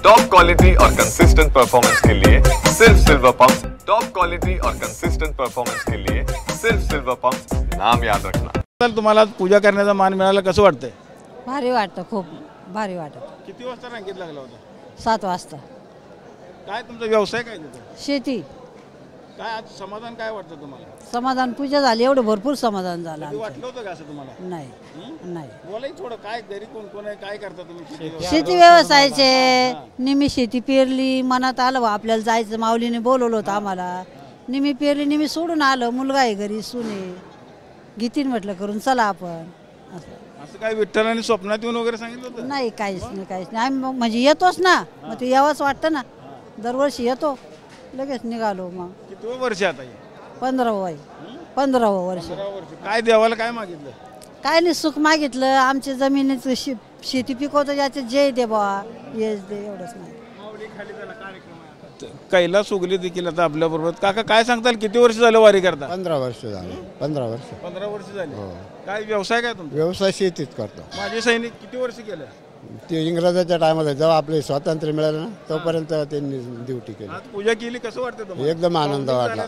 Top quality और consistent performance के लिए सिर्फ सिल्वर पंप्स। टॉप क्वालिटी और कंसिस्टेंट परफॉर्मेंस के लिए सिर्फ सिल्वर पंप्स, नाम याद रखना। तर तुम्हाला पूजा करण्याचा मान मिळाला, कसं वाटतंय? भारी वाटतं, खूप भारी वाटतं। किती वाजता रांगेत लागला होता? 7 वाजता। काय तुमचा व्यवसाय काय तिथं? शेती। काय आज समाधान काय वाटतं तुम्हाला? समाधान, पूजा झाली, एवढं भरपूर समाधान झालं। कधी वाटलं होतं का असं तुम्हाला? नाही नाही। बोलाय थोडं, काय घरी कोण कोण आहे, काय करता तुम्ही? शेती व्यवसायाचे निमी शेती पेरली, मनात आलं बा आपल्याला जायचं, माऊलीने बोलवलं होतं आम्हाला, निमी पेरली, निमी सोडून आलं, मुलगा आहे घरी, सुने घेतीन म्हटलं करून, चला आपण असं काय विठ्ठलाने स्वप्नात येऊन वगैरे सांगितलं होतं? नाही, काहीच नाही आम्ही म्हणजे येतोच ना, मग ते यावंच वाटतं ना, दरवर्षी येतो, लगेच निघालो। मग किती वर्ष आता? 15 वर्ष। काय देवाला काय मागितलं? काय नाही, सुख मागितलं, आमच्या जमिनीचं शेती पिकवतो, याचे जय दे बा, येस दे, एवढंच नाही। कैलास उगले देखील आता आपल्या बरोबर। काका काय सांगताल, किती वर्ष झालं वारी करता? 15 वर्ष झाले। 15 वर्ष। 15 वर्ष झाली। काय व्यवसाय काय तुमचा? व्यवसाय शेतीच करतो। माझे सैनिक किती वर्ष केलं? ते इंग्रजाच्या टायमाला जेव्हा आपले स्वातंत्र्य मिळालं ना, तोपर्यंत त्यांनी ड्युटी केली। आज पूजा केली, कसं वाटतं तुम्हाला? एकदम आनंद वाटला।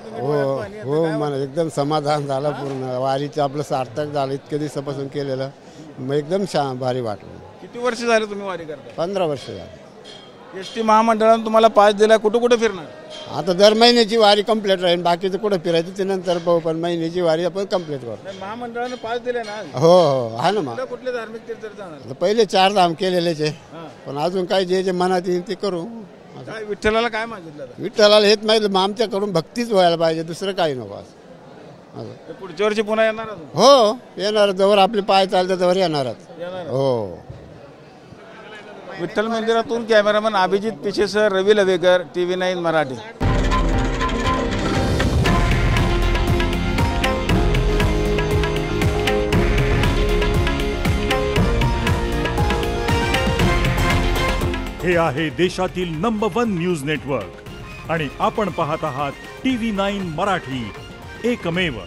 हो, मला एकदम समाधान झालं, पूर्ण वारीचं आपलं सार्थक झालं, इतके दिवसापासून केलेलं, मग एकदम भारी वाटलं। किती वर्ष झाले तुम्ही वारी करता? 15 वर्ष झाले। एसटी महामंडळाने तुम्हाला पास दिला, कुठं कुठं फिरणार? आता दर महिन्याची वारी कंप्लीट राहील, बाकीचं कुठं फिरायचं ते नंतर पाहू, पण महिन्याची वारी आपण कंप्लीट करू। महामंडळाने पास दिले ना? हो हो, हा ना। मग कुठले धार्मिक तीर्थ जाणार? पहिले 4 धाम केलेलेच आहे, पण अजून काय जे जे मनात येईल ते करू। काय विठ्ठलाला काय मागितलं? विठ्ठलाला हेच माहिती, मग आमच्याकडून भक्तीच व्हायला पाहिजे, दुसरं काही नको असं। पुढच्या वर्षी पुन्हा येणार? हो, येणार, जवळ आपले पाय चालतात त्यावर येणारच। हो। विठ्ठल मंदिरातून कॅमेरामन अभिजित पिछेसह रवी लवेकर, TV9 मराठी। हे आहे देशातील नंबर 1 न्यूज नेटवर्क आणि आपण पाहत आहात TV9 मराठी, एकमेव।